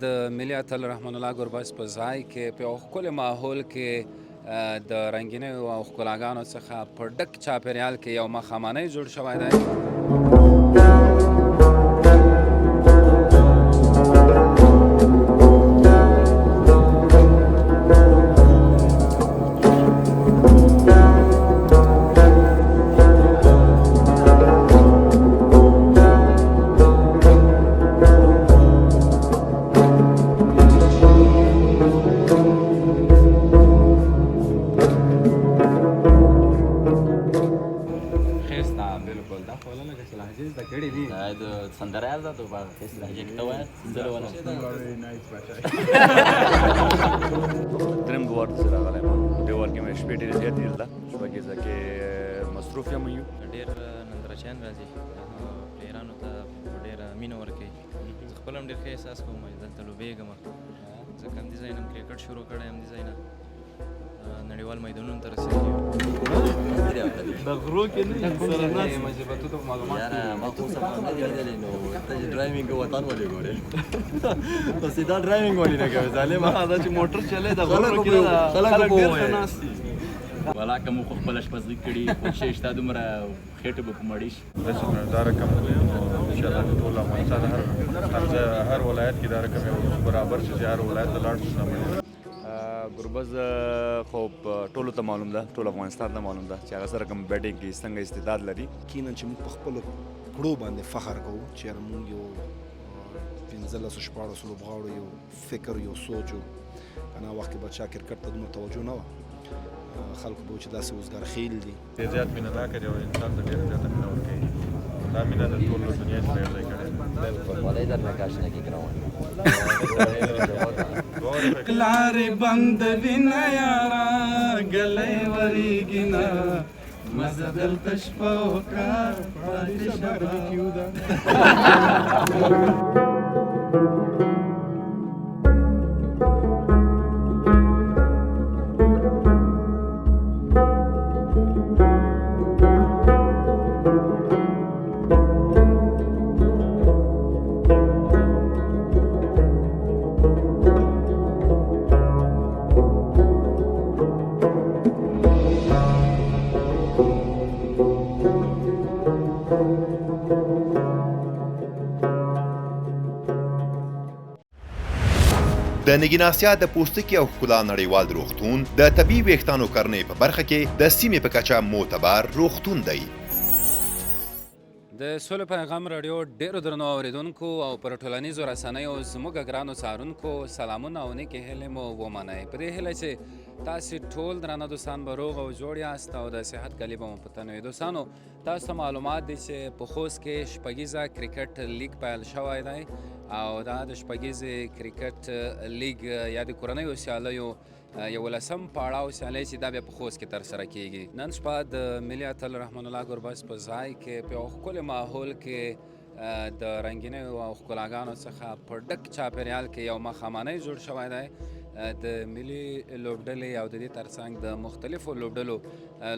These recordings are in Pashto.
د ملي اتل رحمان الله ګربز په ځای کې په یو ښکلي ماحول کې د رنګینیو او ښکلاګانو څخه په ډک چاپېریال کې یو ماښامنۍ جوړ شوی دی. سندره یاد ده تو با کس لهجه کې ته وایه سندره ونه درېیم دوار ته راغلی یم په دې وار کې مې شپې ډېرې زیاتې دي دلته شپږیزه کې مصروف یم یو ډېر نندارچیان راځي پلیرانو ته ډېره مینه ورکوي زه خپل هم ډېر ښه احساس کوم چې دلته لوبېږم ځکه همدې ځای نه م کرکټ شروع کړی همدې ځای نه نړیوال میدانونو ته رسېدلی د غرو کې نه سره ناست یاره ما خو سفر نه دی لیدلی نو ته چې ډرایوینګ وطن ولې ګورې ته سیدا ډرایوینګ ولې نه کوې ظالمه دا چې موټر چلی د غرو کې نه خلک ډېر ښه ناست دي ولاکه مو خو خپله شپزلي کړي کوشش شته دومره خېټه به په مړي شي داسې دا رقم انشاءالله ټول افغانستان هر ولایت کې دا رقم یو برابر شي چې هر ولایت ته لاړ شو. ګربز خو ټولو ته معلوم ده ټول افغانستان ته معلوم ده چې هغه سره کوم بیټینګ کې څنګه استعداد لري. یقینا چې موږ په خپلو کړو باندې فخر کوو چې یاره موږ یو 15-16 لوبغاړو یو فکر یو سوچ و په هغه وخت کې به چا کرکټ ته دومره توجه نه وه خلکو به و چې داسې اوزګار خیل دي ډېر زیات مینه دا کوي او انسان ته ډېره زیاته مینه ورکوي دا مینه د ټول دنیا کې یو ځای کړې بالکل والے در نکاش نه کې ګراوند لارې بند وینه یاره ګلۍ ورېږي نه مزه دلته شپه و کار پاتې د نګیناسیا د پوستکي او ښکلا نړیوال روغتون د طبي ویښتانو کرنې په برخه کې د سیمې په کچه معتبر روغتون دی. د سولې پیغام راډیو ډېرو درنو اورېدونکو او پر ټولنیزو رسنیو زموږ ګرانو څارونکو سلامونه او نیکې هیلې مو ومنئ په دې هیله چې تاسې ټول درانه دوستان به روغ او جوړ یاست او د صحت کلي به مو په تن وي. دوستانو تاسو ته معلومات دي چې په خوست کې شپږیزه کرکټ لیګ پیل شوی دی او دا د شپږیزې کرکټ لیګ یا د کورنیو سیالیو 11 پاړاو سیالۍ چې دا بیا په خوست کې ترسره کیږي. نن شپه د ملي اتل رحمان الله ګربز په ځای کې په یو ښکلي ماحول کې د رنګینیو او ښکلاګانو څخه په ډک چاپېریال کې یو ماښامنۍ جوړ شوی دی. د ملي لوبډلې او د دې ترڅنګ د مختلفو لوبډلو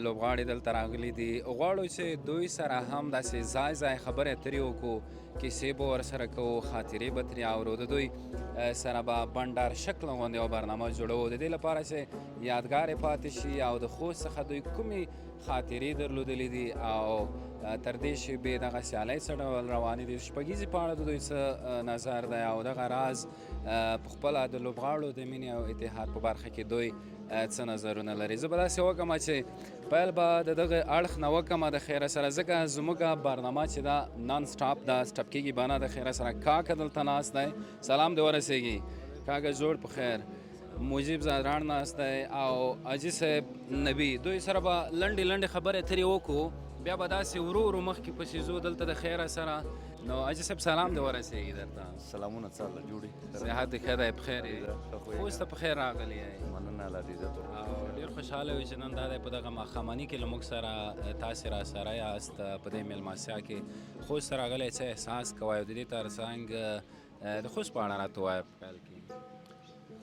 لوبغاړي دلته راغلي دي. غواړو چې دوی سره هم داسې ځای ځای خبرې اترې وکړو کیسې به ورسره کوو خاطرې به ترې اورو د دوی سره به بنډار شکل غوندې یو برنامه جوړوو د دې لپاره چې یادګار یې پاتې شي او د خوست څخه دوی کومې خاطرې درلودلې دي او تر دې شیبې دغه سیالۍ څه ډول روانې دي شپږیزې په اړه د دوی څه نظر دی او دغه راز په خپله د لوبغاړو د مینې او اتحاد په برخه کې دوی څه نظرونه لري. زه به داسې وکړم چې پیل به د دغه اړخ نه وکړم د خیره سره ځکه زموږ برنامه چې دا نان سټاپ ده سټپ کېږي به نه د خیره سره کاکه دلته ناست دی سلام دې ورسېږي کاکه جوړ په خیر مجیب زادران ناست دی او اجي صاحب نبي دوی سره به لنډې لنډې خبرې اترې وکړو بیا به داسې ورو ورو مخکې پسې ځو دلته د خیره سره نو اجي صاحب سلام دې ورسېږي درته سلامونه څه الله جوړي صحت دې ښه دی بخیر یې خوست ته په خیر راغلی یې مننه الله دې عزت او ډېر خوشحاله یو چې نن دا دی په دغه ماښامنۍ کې له موږ سره تاسې را سره یاست په دې میلمستیا کې خوست ته راغلی څه احساس کوئ او د دې ترڅنګ د خوست په اړه راته ووایه په پیل کې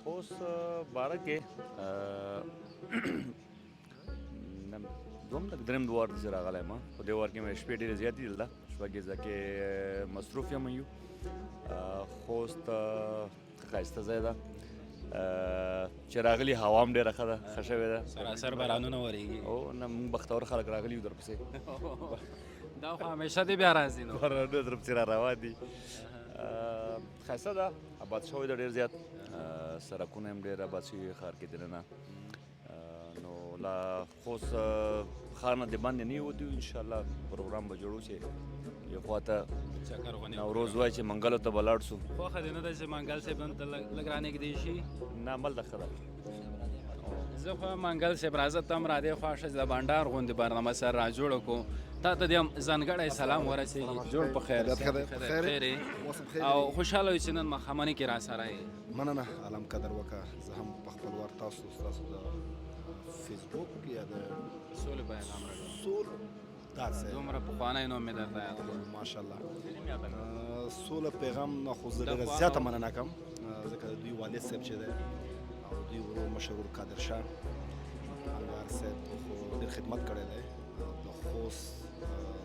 خوست باره کې درېیم دوار ته راغلی یم په دې وار کې مې شپې ډېرې زیاتې دي دلته شپږیزه کې مصروف یم یو خوست ښایسته ځای ده چې راغلي هوا هم ډېره ښه ده ښه شوې ده سراسر بارانونه ورېږي او نه موږ بختور خلک راغلي یو درپسې دا خو همیشه دې بیا راځي نو بارانونه درپسې را روان دي ښایسته ده آباد شوی ده ډېر زیات سړکونه هم ډېر آباد شوي ښار کې دننه نو لا خوست ښار نه د باندې نه ووتو انشاءالله پروګرام به جوړو چې یو خوا ته چکر غونې نوروز وایي چې منګلو ته به لاړ شو خوښه دې نه ده چې منګل صاحب دلته لږ رانږدې شي نه عمل ده ښه ده زه خو منګل صاحب راځه ته هم را دې خوا شه چې د بانډار غوندې برنامه سره را جوړه کړو تا ته دې هم ځانګړی سلام ورسېږي جوړ په خیر خیر او خوشحاله یو چې نن ماښامنۍ کې را سره یې مننه عالم قدر وکړه زه هم په خپل وار تاسو ستاسو د فیسبوک یا د سولې پیغام راکړو سول داسې دومره پخوانی نوم مې درته یاد کړو ماشاءالله سوله پیغام نه خو زه ډېره زیاته مننه کوم ځکه د دوی والد صاحب چې دی او دوی ورور مشهور قادر شاه انوار صاحب خو ډېر خدمت کړی دی د خوست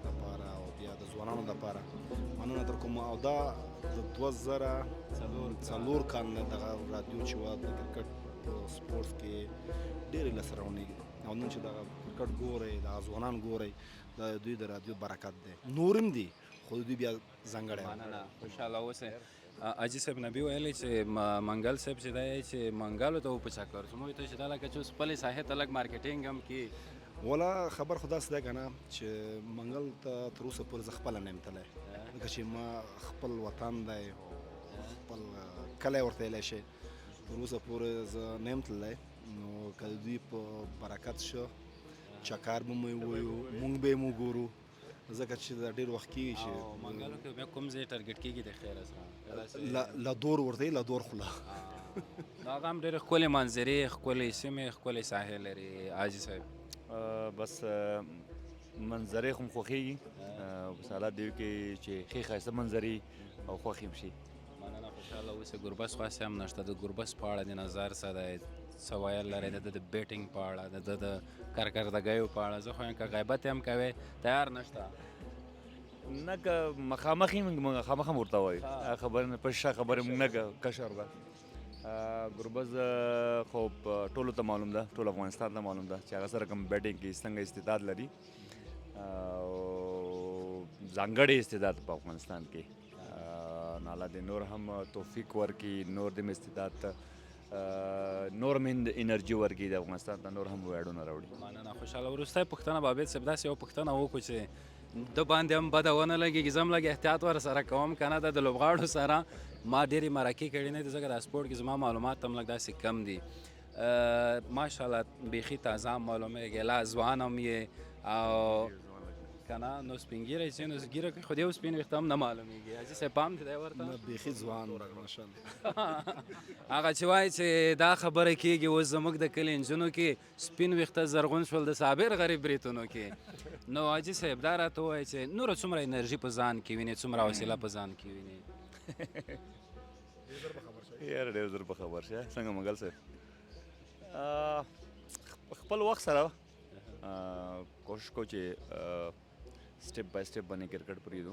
دپاره او بیا د ځوانانو دپاره مننه در کوم او دا د 2004 کال نه دغه رادیو چې وه د کرکټ په سپورټس کې ډېرې لاسته راوړنې او نن چې دغه کرکټ ګورئ دغه ځوانان ګورئ دا دوی د رادیو برکت دی نور هم دي خو دوی بیا ځانګړی مننه خوشحاله اوسئ اجي صاحب نبي ویلی چې منګل صاحب چې دی چې منګلو ته وپه چکر ځو موږ ته چې دا لکه چې اوس خپلې ساحې ته لږ مارکیټینګ هم کړي ولا خبر خو داسې دی که نه چې منګل ته تر اوسه پورې زه خپله نه یم تللی ځکه چې ما خپل وطن دی خپل کلی ورته ویلی شي تر اوسه پورې زه نه یم تللی نو که د دوی په برکت شو چکر به مو ووایو مونږ به یې وګورو ځکه چې دا ډېر وخت کېږي چې منګلو کې بیا کوم ځای ټارګټ کېږي د خیر سره لادور ورته لادور خوله هغه هم ډېرې ښکلې منظرې ښکلې سیمې ښکلې ساحې لري حاجي صاحب بس منظرې خو م خوښېږي بس حالات دی کې چې ښې ښایسته منظرې او خوښې هم شي مننه خوشحاله اوسئ ګربز خاص هم نشته د ګربز په اړه د نظر څه دی څه ویل لرئ د د بیټینګ په اړه د د کارکردګیو په اړه زه خو یم که غیبت هم کوې تیار نشته نه که مخامخ یې موږ مخامخ هم ورته وایو خبرې نه په شا خبرې موږ نه کشر ده ګربز خو ټولو ته معلوم ده ټول افغانستان ته معلوم ده چې هغه سره کوم بیټینګ کې څنګه استعداد لري او ځانګړی استعداد په افغانستان کې نو الله دې نور هم توفیق ورکړي نور دې استعداد ته نور هم انرژي ورکړي د افغانستان ته نور هم ویاړونه راوړي مننه خوشحاله وروستی پوښتنه به عابد صاحب داسې یو پوښتنه وکړو چې د باندې هم بده ونه لګېږي زه هم لږ احتیاط ورسره کوم که نه د لوبغاړو سره ما ډېرې مرکې کړي نه دي ځکه دا سپورټ کې زما معلومات هم لږ داسې کم دي ماشاءالله بیخي تازه هم معلومېږي لا ځوان هم یې او که نه نو سپین ږیری چې نو ږیره کې خو دې یو سپین ویښته هم نه معلومېږي حاجي صاحب پام دی ورته نه بیخي ځوان ماشاءالله هغه چې وایي چې دا خبره کېږي اوس زموږ د کلي نجونو کې سپین ویښته زرغون شول د صابر غریب بریتونو کې نو حاجي صاحب دا راته ووایي چې نوره څومره انرژي په ځان کې وینې څومره حوصله په ځان کې وینې یاره ډېر زر په خبر شه څنګه منګل صاحب خپل وخت سره کوشش کو چې سټیپ بای سټیپ باندې کرکټ پرېږدو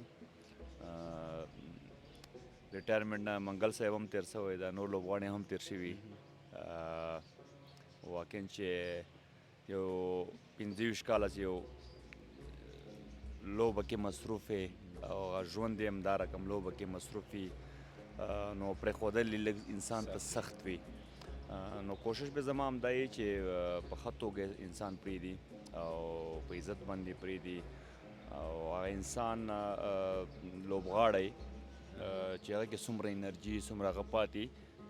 ریټایرمنټ نه منګل صاحب هم تېر شوی دا نور لوبغاړي هم تېر شوي واقعا چې یو 25 کاله چې یو لوبه کې مصروف یې او ژوند یې همدا رقم لوبه کې مصروف وي نو پرېښودل یې لږ انسان ته سخت وي نو کوشش به زما همدا یې چې په ښه توګه انسان پرېږدي او په عزت باندې پرېږدي او هغه انسان لوبغاړی چې هغه کې څومره انرژي څومره هغه پاتې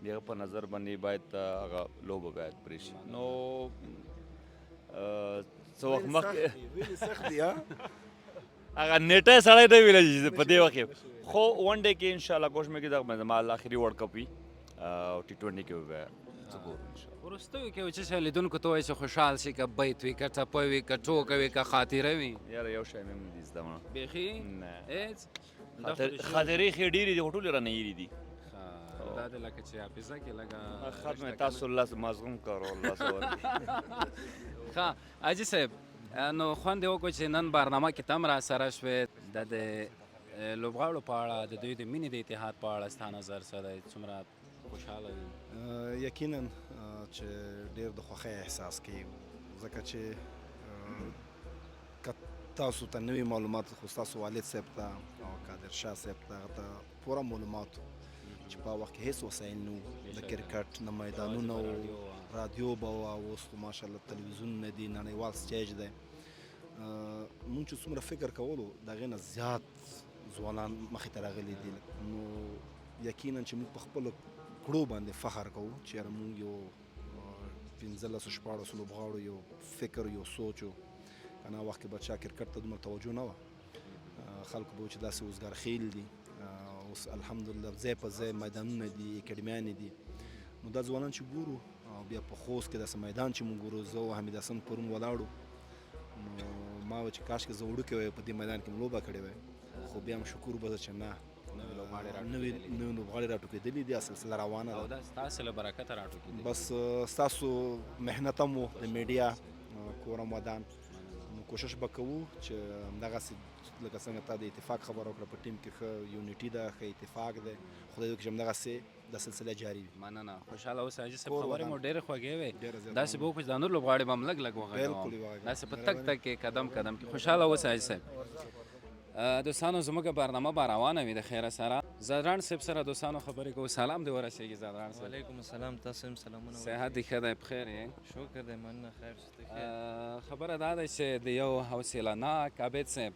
د هغه په نظر باندې باید هغه لوبه باید پرې شي نو څه وخت مخکې هغه نیټه سړی نه ویلی چې په دې وخت کې خو ون ډے کې انشاءالله کوشش مې کې دغه زما آخري ورلډ کپ وي او T20 کې به څه ګورو انشاءالله وروستیو کې چې لیدونکو ته وایي چې خوشحال شي که بیت وي که ټپه وي که ټوکه وي که خاطره وي یاره یو شی مې هم دي زده مه بیخي نه هېڅ خاطرې ښې ډېرې دي خو ټولې رانه هېرې دي دا د لکه چې حافظه کې لږه خط مې تاسو الله مظلوم کړو الله څه ورکړي ښه حاجي صاحب نو خوند یې وکړو چې نن برنامه کې ته هم را سره شوې دا د لوبغاړو په اړه د دوی د مینې د اتحاد په اړه ستا نظر څه دی څومره خوشحاله وي؟ یقینا چې ډېر د خوښۍ احساس کوي ځکه چې که تاسو ته نوي معلومات خو ستاسو والد صاحب ته او قادر شاه صاحب ته هغه ته پوره معلومات چې په هغه وخت کې هېڅ وسایل نه وو د کرکټ نه میدانونه وو رادیو به وه اوس خو ماشاءالله تلویزیونونه دي نړیوال سټیج دی مونږ چې څومره فکر کولو د هغې نه زیات ځوانان مخې ته راغلي دي نو یقینا چې موږ په خپلو کړو باندې فخر کوو چې یاره مونږ یو 15-16 لوبغاړو یو فکر یو سوچ و که نه وخت کې به چا کرکټ ته دومره توجه نه وه خلکو به و چې داسې اوزګار خیل دي اوس الحمدلله ځای په ځای میدانونه دي اکاډمیانې دي نو دا ځوانان چې ګورو او بیا په خوست کې داسې میدان چې مونږ ګورو زه او حمید حسن پرون ولاړو نو ما وه چې کاشکې زه وړوکی وی په دې میدان کې مې لوبه کړې وی خو بیا هم شکر وباسه چې نه نوي لوبغاړي راټوکېدلي دي سلسله روانه او ده دا ستاسې له برکته راټوکېدلي بس ستاسو محنت هم و د میډیا کور هم ودان نو کوشش به کوو چې همدغسې لکه څنګه تا د اتفاق خبره وکړه په ټیم کې ښه یونیټي ده ښه اتفاق دی خدای وکړي چې همدغسې د سلسله جاري وي مننه خوشحاله اوسه حاجي صاحب خبرې مو ډېرې خوږې وې داسې به وکړو چې دا نور لوبغاړي به هم لږ لږ بالکل وغږوم داسې په تک تک کې قدم قدم کې خوشحاله اوسه حاجي صاحب دوستانو زموږ برنامه به روانه وي د خیره سره زادران صاحب سره دوستانو خبرې کوو سلام دې ورسېږي زادران صاحب وعلیکم السلام تاسو هم سلامونه صحت دې ښه دی بخیر یې شکر دی مننه خیر شته خبره دا ده چې د یو حوصله ناک عابد صاحب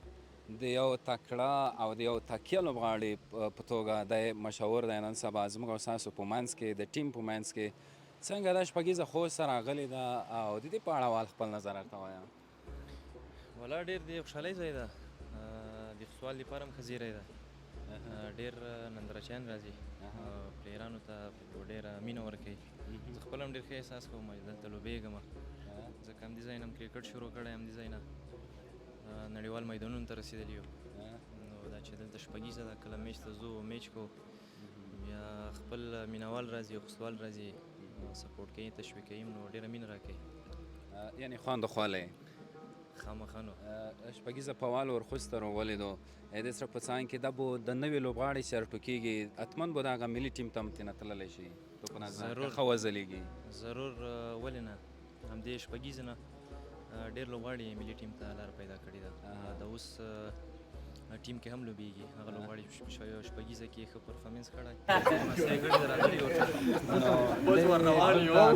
د یو تکړه او د یو تکیه لوبغاړي په توګه دی مشهور دی نن سبا زموږ او ستاسو په منځ کې د ټیم په منځ کې څنګه دا شپږیزه خوست راغلې ده او د دې په اړه وال خپل نظر راته وایه ولا ډېر د خوشحالۍ ځای ده د سوال لپاره هم ښه زیری ده ډېر نندارچیان راځي پلیرانو ته ډېره مینه ورکوي زه خپل هم ډېر ښه احساس کوم چې دلته لوبېږم ځکه همدې ځای نه هم کرکټ شروع کړی همدې ځای نه نړیوال میدانونو ته رسېدلي یو نو دا چې دلته شپږیزه ده کله میچ ته ځو میچ کو بیا خپل مینهوال راځي خوستوال راځي سپورټ کوي تشویق کوي نو ډېره مینه راکوي یعنې خوند خواله خامخا نو شپږیزه په وال ورخوست ته راولیدو د سره په څانګ کې دا به د نوي لوبغاړي چې راټوکېږي حتما به د هغه ملي ټیم ته هم تېنه تللی شي تو په نظر ښه وځلېږي ضرور ولې نه همدې شپږیزې نه ډېر لوبغاړي ملي ټیم ته لاره پیدا کړې ده د اوس ټیم کې هم لوبېږي هغه لوبغاړي شپږیزه کې ښه پرفارمنس کړی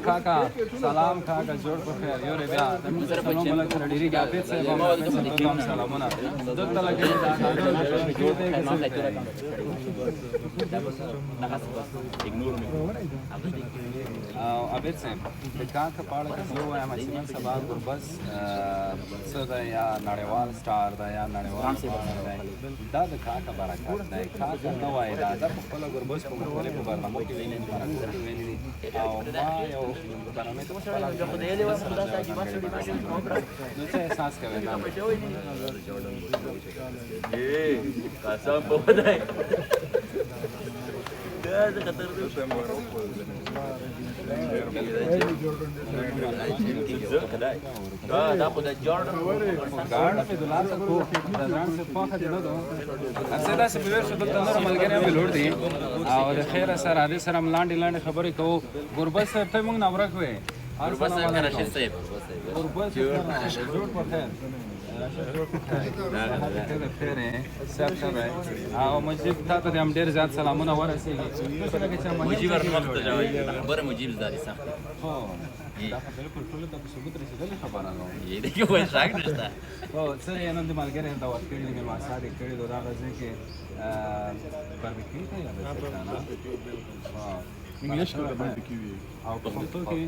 کاکا سلام کاکا جوړ په خیر یورې بیا زموږ سره ملک سره ډېرېږي عابد صاحب هم سلامونه دلته لګېږي او عابد صاحب د کاکا په اړه که زه ووایم چې نن سبا ګربز څه ده یا نړیوال سټار ده یا نړیوال سټار دی دا د کاکا برکت دی کاکا نه وایي دا په خپله ګربز په مختلفو برنامو کې ویلي دي مرکزونو ویلي دي او ما یو برنامې ته خپله نو څه احساس کوې داسې په ویر شو دلته نور ملګري هم لوړ دي او د خیره سره دې سره هم لاندې لاندې خبرې کوو ګربز صاحب ته موږ نورک وې ګربز صاحب رشید صاحب ګربز صاحب جوړ په خیر او مجيب تاسو ته هم ډېر زیات سلامونه ورسېږي مجيب ورنوخت جواب خبره مجيب زاري سخت هو دا په بالکل ټول ته په ثبوت رسېدلې خبره ده یې دې کوی شاک نشته او څه یې نن د ملګري دا ورکړي دي مېلماسا دې کړي دا غځې کې باربیکیو ته یا انګلیش کې باربیکیو او په پښتو کې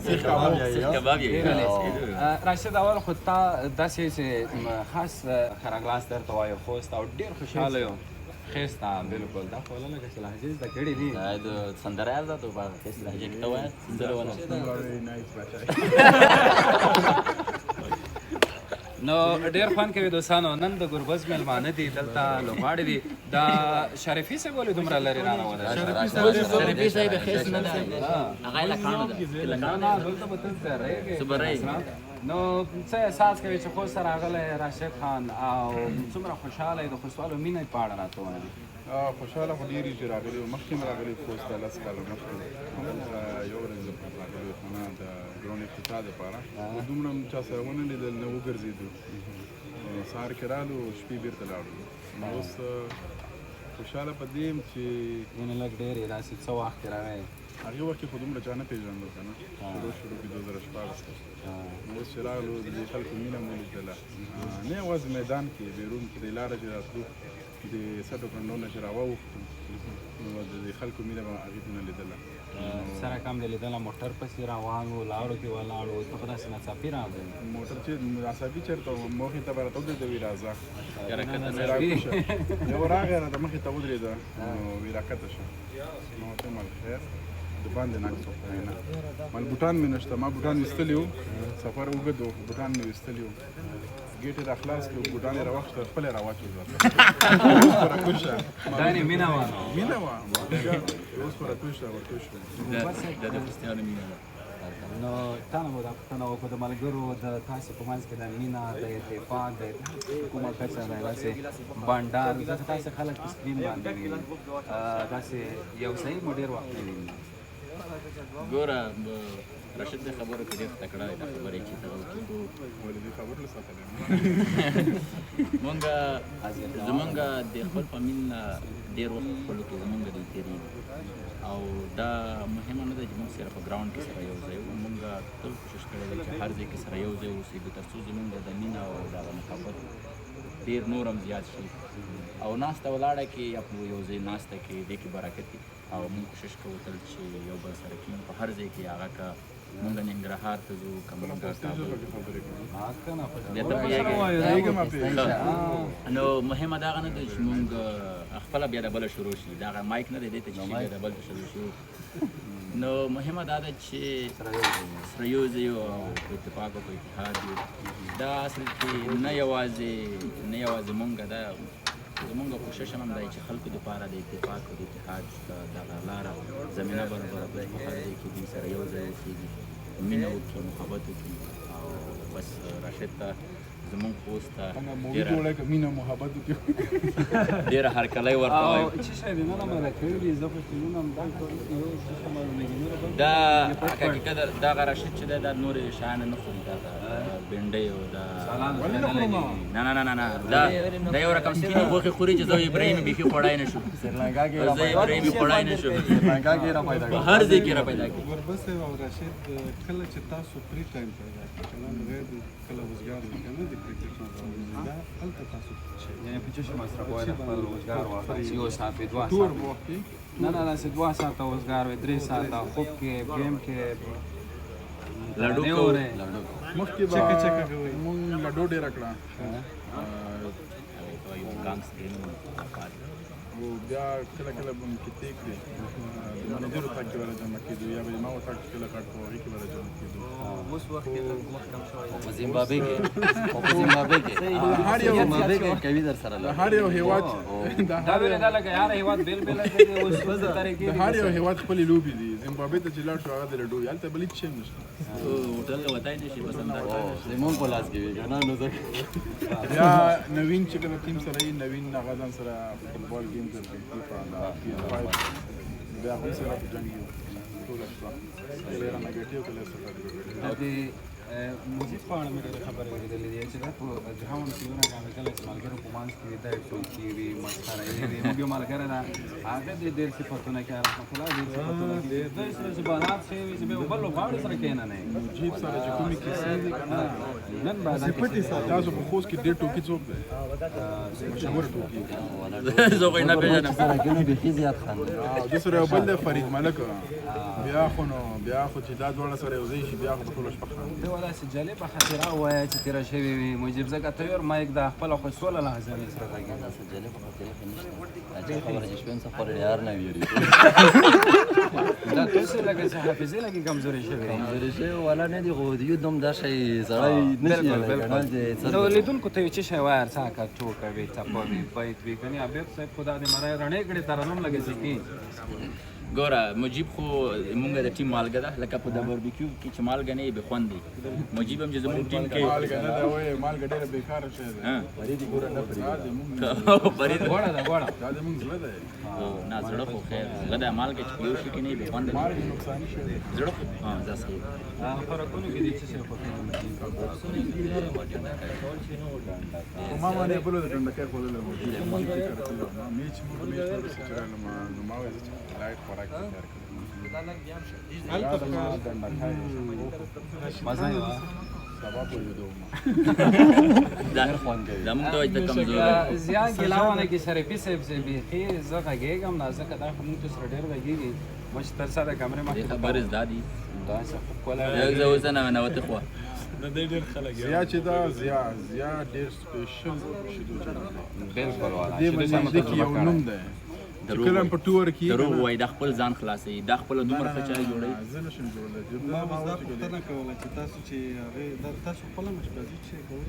سیخ کباب یې راشد اول خو تا داسې چې خاص خراغلاس درته وایو خوست او ډېر خوشحاله یم خیسته بالکل دا خو لکه چې لهجې زده کړې دي د سندره یاد ده په خیس لهجه کې ته وایه سندره ونه نو ډېر خوند کوي دوستانو نن د ګربز مېلمانه دي دلته لوبغاړي دي دا شریفي صاحب ولې دومره لرې رانه شریفي صاحب خیس نه ده هغه لکانو ده نه دلته به ته رایې نو څه احساس کوي چې خوست ته راغلی راشد خان او څومره خوشحاله یې د خوستوالو مینه په اړه راته ووایي. خوشحاله خو ډېر یو چې راغلي وو مخکې مې راغلي خوست ته 10 کاله مخکې یو ورځ لپاره راغلي وو خو نه د ګراوند افتتاح دپاره دومره م چا سره ونه لیدل نه وګرځېدو سهار کې رالو شپې بیرته لاړو نو اوس خوشحاله په دې یم چې یعنې لږ ډېر یې داسې څه وخت کې راغی هغې وخت کې خو دومره چا نه پېژندو که نه شروع کې 2014 کې نو اوس چې راغلو د دې خلکو مینه مو لیدله نه یوازې میدان کې بیرون کې د لاره چې راتلو د سټو کنډو نه چې راواوښتو نو د دې خلکو مینه به هغې نه لیدله سره کم دې لیدله موټر پسې روان و لارو کې ولاړ و ته خو داسې ناڅاپي راغلی موټر چې ناڅاپي چېرته و مخې ته به راته ودرېده وي راځه یو راغی راته مخې ته ودرېده نو وی راکته شه ما ورته ویل خیر د باندې ناک څوک نه مال بوټان مې نشته ما بوټان ایستلي وو سفر اوږد و بوټان مې ایستلي وو ګیټ یې راخلاص کړو بوټان یې راواخیستل خپل یې راواچول دا یې مینه وه مینه وه اوس خو راکوز شه ورکوز شو نو تا نه مو دا پوښتنه وکړو د ملګرو د تاسې په منځ کې د مینه د اتفاق د کومه کچه دی داسې بانډار داسې تاسې خلک په سکرین باندې ویني داسې یو صحیح مو ډېر وخت نه ویني ګوره راشد د خبرو کې ډېر تکړه دی دا خبرې چې ته ولې دې خبر نه ساتلی زمونږ د خپل فامیل نه ډېر وخت خپلو کې زمونږ دی تېرېږي او دا مهمه نه ده چې موږ سره په ګراوند کې سره یو ځای وو موږ تل کوشش کړی دی چې هر ځای کې سره یو ځای اوسېږو تر څو زمونږ د مینه او دغه محبت ډېر نور هم زیات شي او ناسته ولاړه کې یا په یو ځای ناسته کې دې کې برکت وي او موږ کوشش کوو تل چې یو بل سره کېنو په هر ځای کې هغه که موږ ننګرهار ته ځو که موږ نو مهمه دا هغه نه ده چې موږ خپله بیا د بله شروع شي دا هغه مایک نه دی دې ته چې بیا د بل ته شروع شو نو مهمه دا ده چې سره یو ځای یو او په اتفاق او په اتحاد یو دا اصل کې نه یوازې موږ دا زمونږ کوشش هم دی چې خلکو دپاره د اتفاق او د اتحاد دغه لاره زمینه برابره کړي په هر ځای کې دوی سره یو ځای اوسېږي مینه وکړي محبت وکړي او بس راشد ته زمونږ خوست ته مینه محبت وکړي ډېره هرکلی ورته وایو چې شی دی نن مې راکړي دي زه خو فلمونه هم دا دا حقیقت دغه راشد چې دی دا نورې شیان نه خوري دغه بنډۍ او دا نه دا یو رقم سپینې غوښې خوري چې زه ابراهیم بیخي خوړی نه شو زه ابراهیم خوړی نه شو په هر ځای کې را پیدا کړي وربس او راشد کله چې تاسو فری ټایم پیدا کړئ غیر کله وزګار نه دي کرکټ نه دا هلته تاسو یعنې په چشم مصرف وای خپل روزګار واخلي یو ساعت دوه ساعت ټور وخت نه داسې 2 ساعته روزګار وي 3 ساعته خوب کې ګیم کې لډو کوو مخکې به مونږ لډو ډېره کړه او بیا کله کله به مو کتې کړې د منیجر اتاق کې به راجمع کېدو یا به ما اتاق کې کله کاټ په هغې کې به راجمع کېدو په زیمبابوې کې هر یو هېواد دا لکه هر هېواد بېل بېل دی اوس طریقې هر یو هېواد خپلې لوبې دي زیمبابوې ته چې لاړ شو هغه د لډو هلته بل هېڅ شی هم نشته هوټل ته وتای نه شي بس زمونږ په لاس کې وي که نه نو ځکه بیا نوین چې کله ټیم سره یي نوین هغه ځان سره فوټبال ګیم کوي بیا هم سره په جنګ یو ټوله شپه کله نګټیو کله سفر موزیک په اړه مې ډېرې خبرې اورېدلې دي چې دا په ګراوند کې ونه کله کله چې ملګرو په منځ کې دا ټوکې وي مسخرې وي موږ یو ملګری ده هغه ډېر صفتونه کوي رحمت الله ډېر صفتونه کوي دوی سره چې بانات شوي وي چې بیا بل لوبغاړو سره کښېننئ جیب سره چې کومې کیسې دي که نه نن به صفتې سره تاسو په خوست کې ډېر ټوکي څوک دی مشهور ټوکي زه خو یې نه پېژنم ده سره یو بل دی فرید ملک بیا خو چې دا دواړه سره یو ځای شي بیا خو په ټوله شپه خاندي ته داسې جالبه خاطره ووایه چې تېره شوې وي مجیب ځکه ته یو مایک دا خپله خو سوله لحظه مې سره غږېږي دا تاسو لکه چې حافظې لکه کمزورې شوې نو لیدونکو ته یو څه شی وایه څه که ټوکه وي څپه وي بیت وي که نه ابیب صاحب خو دا د مرۍ رڼې کړې ترنم لګېږي ګوره مجیب خو مونږ د ټیم مالګه ده لکه په د باربیکیو کې چې مالګه نه وي بې خوند دی مجیب هم چې زموږ ټیم کې مالګه نه ده وایي مالګه ډېره بېکاره شی ده فرید ګوره نه فرید غوړه ده غوړه دا زموږ زړه دی نه زړه خو خیر زړه د مالګه چې په یو شي کې نه وي بې خوند دی مالګه نقصاني شی دی زړه خو دا صحیح خوراکونو کې دې څه شی خوښېږي خو ما باندې بلو د ډنډکۍ خوړلی وو مالګه یې کړې وه ما میچ ورپسې چې راغلم نو ما ویل چې لایټ خوراک تیار کړی دا زما ډنډکی مزه یې وه سبا پورې ویده وم دا مونږ ته وایي ته کمزور زیات ګیلاونه کې شریفي صاحب چې بیخي زه غږېږم نه ځکه دا خو موږ سره ډېر غږېږي مچ تر سره د کمرې مخکې خبرې زده دي دا څه ښکلی زه اوس ننوتې خوا زیا چې دا زیا ډېر سپیشل شیدو چلند دی بلکل والا دې مجلې کې یو نوم دی چې کله په ټور کې دروغ وایي دا خپل ځان خلاصوي دا خپله دومره ښه چای جوړوي زه نشم جوړلی ما اوس دا پوښتنه کوله چې تاسو چې هغې دا تاسو خپله مشبازي چې کوئ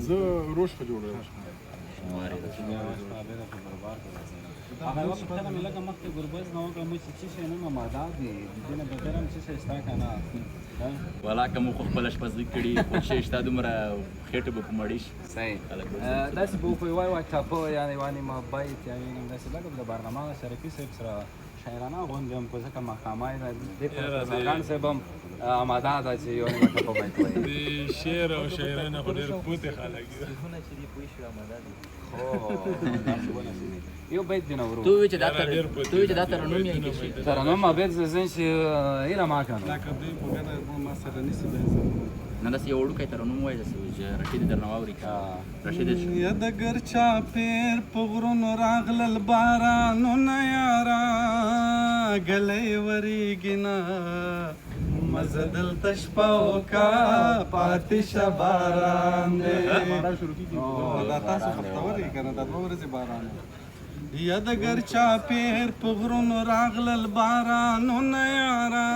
زه روش ښه جوړوم هغه وخت ته مې لږه مخکې ګربز نه وکړه موږ چې څه شی نه ماده دي د دې نه بهتر هم څه شی شته که نه والا که مو خو خپله شپزلي کړي خو چې شته دومره خېټه به په مړی شي صحیح داسې به وخوي وای ټاپه یعنې وانې ما بیت یا وینم داسې لږه د برنامه شریفي صاحب سره شاعرانه غونډې هم په ځکه ماښامه یې دې پرخان صاحب هم آماده ده چې یو نیمه ټاپه بیت وایي د شعر او شاعرانه خو ډېر پوتې خلک دي یو بیت دی نه ورو تو وی چې دا ترنم یې کې شي ترنم بیت زین چې ایره ما کنه دا که دوی په ګډه ما سره نیسي بیا نه داسې یو وړوکی ترنم وایي داسې چې رشید درنه واوري رشید یادګر چاپېر په غرونو راغلل بارانونه یاره ګلی ورېږي نه مزه دلته شپه وکړه پاتې شه باران دی دا تاسو هفتور یې که نه دا 2 ورځې باران یادګر چاپېر په غرونو راغلل بارانونه یاره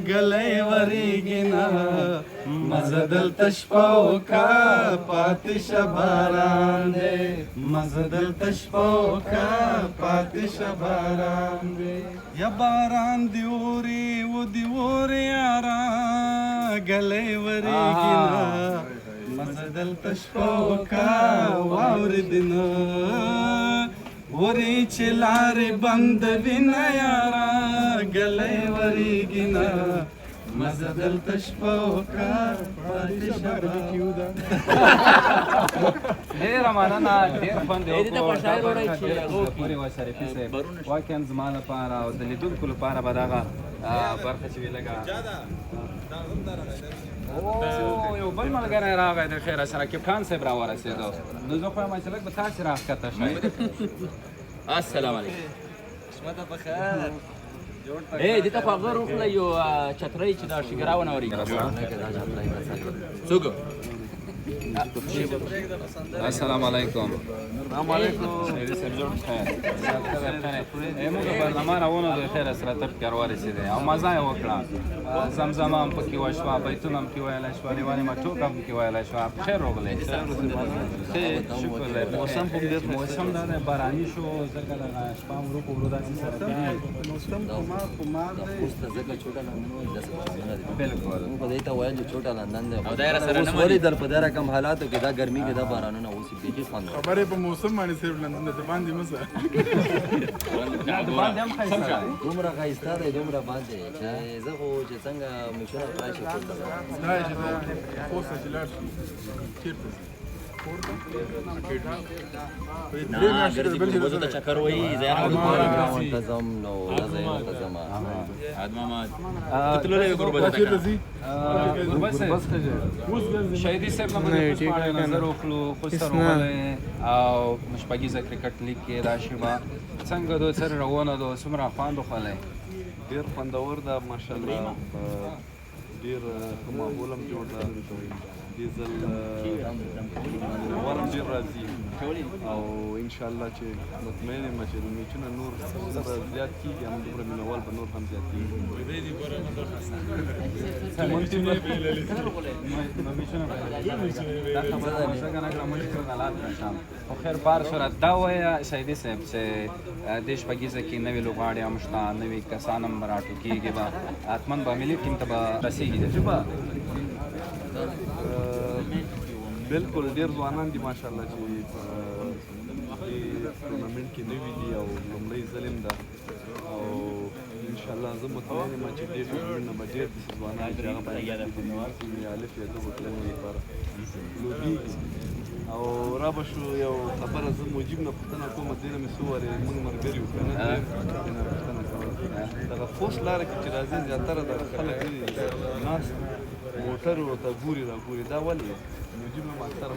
ګلی ورېږي نه مزه دلته شپه وکړه پاتې شه باران دی مزه دلته شپه وکړه پاتې شه باران دی یا باران دی اوري و دی اوري یاره ګلی ورېږي نه مزه دلته شپه وکړه واورېدې نه ورې چې لارې بندوي نه یاره ګلی ورېږي نه مزه دلته شپه وکړه پاتې شه ډېره مننه ډېر خوند یې وکړو شریفي صاحب واقعا زما لپاره او د لیدونکو لپاره به دغه برخه چې وي لږه یو بل ملګری راغی د خیره سره کپټان صاحب راورسېدو نو زه خو یم چې لږ به تاسې راښکته شئ السلام علیکم دې ته خو هغه روغله یو چترۍ چې دا شګرا ونه ورېږي څوک السلام علیکم السلام علیکم موږ برنامه راونه د خیره سره تب کې راورسېدی او مزه یې وکړه زمزمه هم پکې وشوه بیتونه هم کې ویلی شوه لیوانې مټوکه هم کې ویلی شوه خیر راغلی شکر دی موسم دا دی باراني شو ځکه دغه شپه هم ورو په ورو داسې سره موسم خمار دی بلکل په دې ته وایي چې چوټا لندن دی او دا یې راسره نه ولې در په دې رقم حالاتو کې دا ګرمي کې دا بارانونه اوس بیخي خوند خبرې په موسم باندې صرف لندن د باندې مزه باندې هم ښایسته دی دومره ښایسته دی دومره باندې چې زه خو چې څنګه مشوره کړای شي دا چې دا خوسته چې لاړ شي چېرته ځي نه ګرځي په وزو ته چکر وایي زه منتظم نو زه منتظم ادمه تللی وي ګربز ته ګربز شهیدي صاحب نه باندې په اړه نظر وکړو خو سره وغلی او شپږیزه کرکټ لیګ کې دا شیبه څنګه دو سره روانه ده څومره خوند وخولی ډېر خوندور ده ماشاءالله ډېر ښه ماحول هم جوړ ده دې ځل مینوال هم ډېر راځي او انشاءالله چې مطمئن یم چې میچونه نور څومره زیات کېږي همدومره مینوال به نور هم زیات کېږي خو خیر بار صورت دا وایه سیدي صاحب چې دې شپږیزه کې نوي لوبغاړي هم شته نوي کسان هم راټوکېږي به حتما به ملي ټیم ته به رسېږي د ژبه بالکل ډېر ځوانان دي ماشاءالله چې په دې ټورنمنټ کې نوي دي او لومړی ځل یې ده او انشاءالله زه مطمئن یم چې دې ټورنمنټ نه به ډېر داسې ځوانان چې هغه باید د ټیم الف یا دوه کلنو لپاره لوبېږي او را به شو یو خبره زه مجیب نه پوښتنه کوم دې نه مې څو وارې موږ ملګري وو که نه دې نه پوښتنه کوله دغه خوست لاره کې چې راځي زیاتره د خلک ناست موټرو ته ګوري را ګوري دا ولې مجیب هم اکثره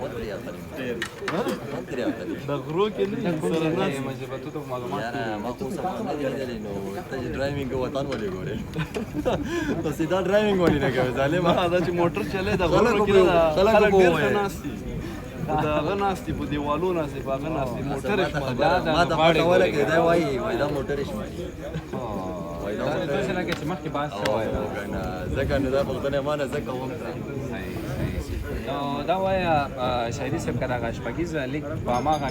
د غرو کې نه سره ناست مجبتو ته معلومات ما خو سبا نه دی لیدلی نو ته چې ډرایوینګ کوې وطن ولې ګورې ته سیدا ډرایوینګ ولې نه کوې ظالمه دا چې موټر چلې د غرو کې خلک ډېر ښه ناست دي د هغه ناست دي په دیوالو ناست دي په هغه ناست دي موټر یې شمال ما ته پټه ولګېد دی وایي دا موټر یې شمالي دا داسې لکه چې مخکې بحث شوی ده ځکه نو دا پوښتنه ما نه زه کوم نو دا وایه شهیدي صاحب که دغه شپږیزه لیګ په هماغه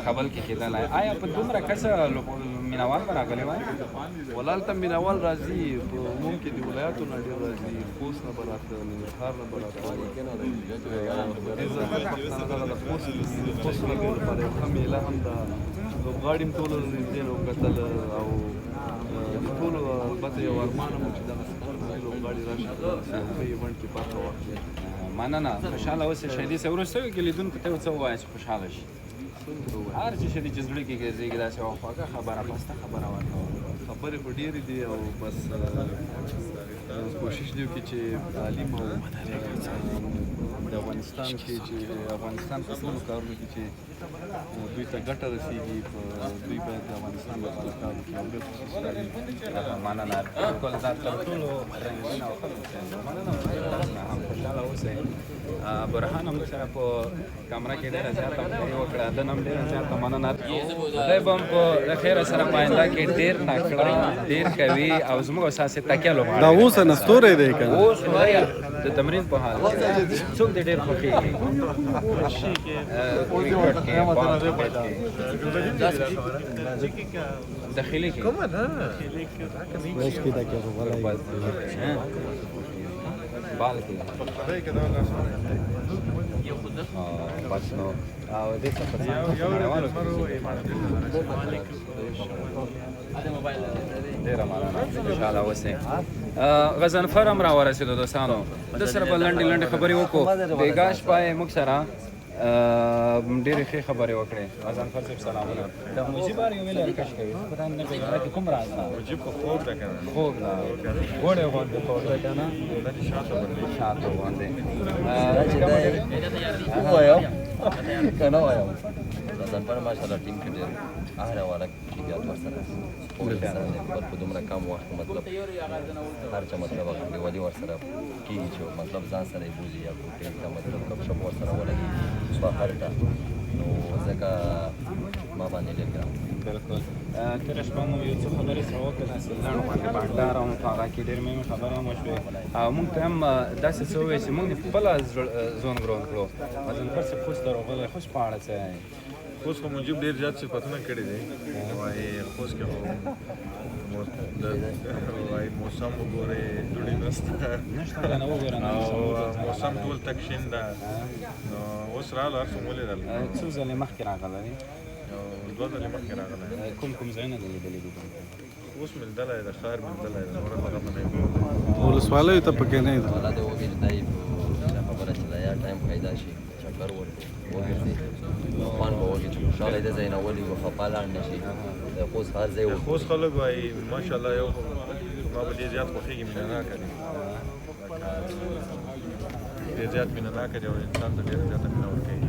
کابل کې کېدلی آیا په دومره کسه مینوال به راغلی وای ولا هلته مینوال راځي په عموم کې د ولایاتو نه ډېر راځي خوست نه به راته ننګرهار نه به راته دې ځل پښتانه د خوست لوبې لپاره یو ښه میله هم ده لوبغاړي هم ټولو نږدې نه وکتل او د ټولو البته یو ارمان هم و چې دغسې لوبغاړي راشي په ښه ایونټ کې برخه واخلي مننه خوشحاله اوسې شهیدي صاحب وروستیو کې لیدونکو ته یو څه ووایه چې خوشحاله شي هر چې شي چې زړه کې ګرځېږي داسې یوه خوږه خبره پسته خبره ورکوه خبرې خو ډېرې دي او بس کوشش دی وکړي چې تعلیم او د افغانستان کې چې افغانستان په ټولو کارونو کې چې دوی ته ګټه رسېږي دوی باید د افغانستان لپاره کار وکړي او ډېر خصوص تعلیم مننه بالکل دا تر ټولو رنګین او مننه هم خوشحاله اوسئ برهان هم سره په کامره کې ډېره زیاته همکاري وکړه ده نه هم ډېره زیاته مننه خدای به هم په خیره سره په آینده کې ډېر تکړه ډېر قوي او زموږ اساسي تکیه لوبغاړی دا اوس نستوری دی که اوس د تمرین په حال کې څوک دې ډېر خوښېږي کرکټ کې بال کې داخلي کې بال کې بس نو او دې څه په ډېره مننه خوشحاله اوسئ غضنفر هم راورسېدو دوستانو ده سره به لنډې لنډې خبرې وکړو بېګا شپه یې موږ سره ډېرې ښې خبرې وکړې غضنفر صاحب سلامونه د مجیب بار یو ویلې کش کوي پته نه کوي هغه کې کوم راز ده مجیب خو خوب ده که نه خوب ده غوړې غوندې خوب ده که نه شاته غوندې ووایم که نه وایم غضنفر ماشاءالله ټیم کې ډېر هره واله کیفیت ورسره خپل په دومره کم وخت کې مطلب هر چا مطلب ګډوډي ورسره کېږي چې مطلب ځان سره یې بوځي یا ټیم ته مطلب کپ شپ ورسره ولګي سفر ته نو ځکه ما باندې ډېر ګران بالکل تېره شپه مو یو څه خبرې سره وکړې داسې لنډ غوندې بانډار هم په هغه کې ډېر مهمې خبرې هم وشوې او موږ ته هم داسې څه وویل چې موږ دې خپله زون ګراوند کړو غضنفر صاحب خوست ته راغلی خوست په اړه څه خوست خو مجیب ډېر زیات صفتونه کړي دي وایي خوست کې خو وایي موسم وګورئ دوړې نشته او موسم ټول تک شین ده نو اوس راغلو هر څه مو ولیدل څو ځلې مخکې راغلی دوه ځلې مخکې راغلی کوم کوم ځایونه دې لیدلي دي اوس مې لیدلی د ښار مې لیدلی د نوره هغه مې نه ولسوالیو ته پکې نه والا د وګړي دای خبره چې دا یا ټایم پیدا شي چکر وګرځي خوان به وګړي چې خوشحاله دې ځای نه ولي خفه لاړ نه شي د خوست هر ځای خوست خلک وایي ماشاءالله یو ما به ډېر زیات خوښېږي مینه ناکه دي ډېر زیات مینه ناکه دي او انسان ته ډېره زیاته مینه ورکوي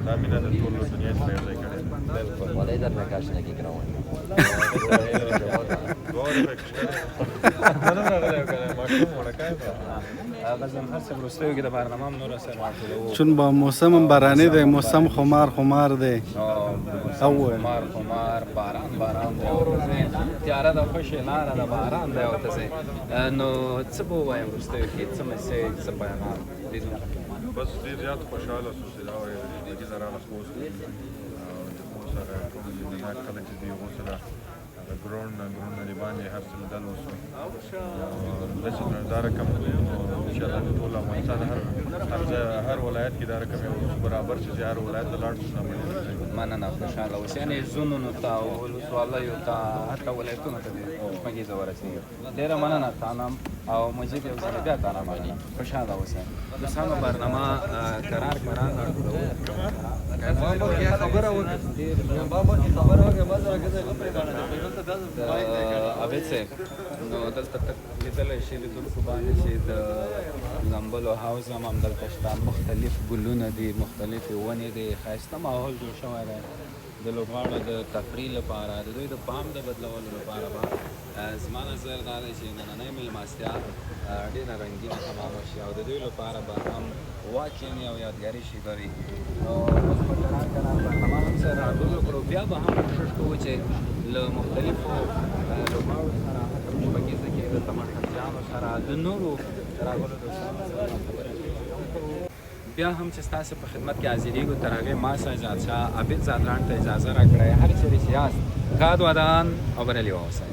دا مینه د ټولو دنیا څخه یو ځای کړې بالکل والای در نکاش نگی گراوند دعا غزل هر څه وروستیو کې د برنامه هم نور سره راټولوو چون با موسم بارانی دی موسم خمار دی خمار باران دی تیاره د خوشې لاره د باران دی ورته ځې نو څه به ووایم وروستیو کې څه میسیج څه پیغام بس ډېر زیات خوشحاله شو چې دا وایي زندګي سره راغله خوست او د مو سره کوم زندګي کله چې دی هغو سره هغه ګرونډ د باندې هر څه لیدل وشو داسې دا رقم انشاءالله د ټول افغانستان هر ولایت کې دا رقم یو برابر چې هر ولایت ته لاړ شو مننه خوشحاله اوس یعنې زونونو ته او ولسوالیو ته حتی ولایتونو ته دې غږیزه ورسېږي ډېره مننه تانه او مجید یو ځل بیا تانه مننه خوشحاله اوسئ دوستانو برنامه قرار عابد صاحب نو دلته لیدلی شي لیدونکو باندې چې د لمبلو حوض هم همدلته شته مختلف ګلونه دي مختلفې ونې دي ښایسته ماحول جوړ شوی دی د لوبغاړو د تفریح لپاره د دوی د پام د بدلولو لپاره به زما نظر دا دی چې نننۍ مېلمستیا ډېره رنګینه تمامه شي او د دوی لپاره به هم واقعا یو یادګاري شیبه وي نو اوس په قرار برنامه هم سره راټول کړو بیا به هم کوشش کوو چې له مختلفو لوبغاړو سره حتی په شپږیزه کې د تماشچیانو سره د نورو راغلو دوستانو سره خبرې بیا هم چې ستاسو په خدمت کې حاضرېږو تر هغې ما سجاد شاه عابد زادران ته اجازه راکړئ هر چیرې چې یاست ښاد ودان او بریالي واوسئ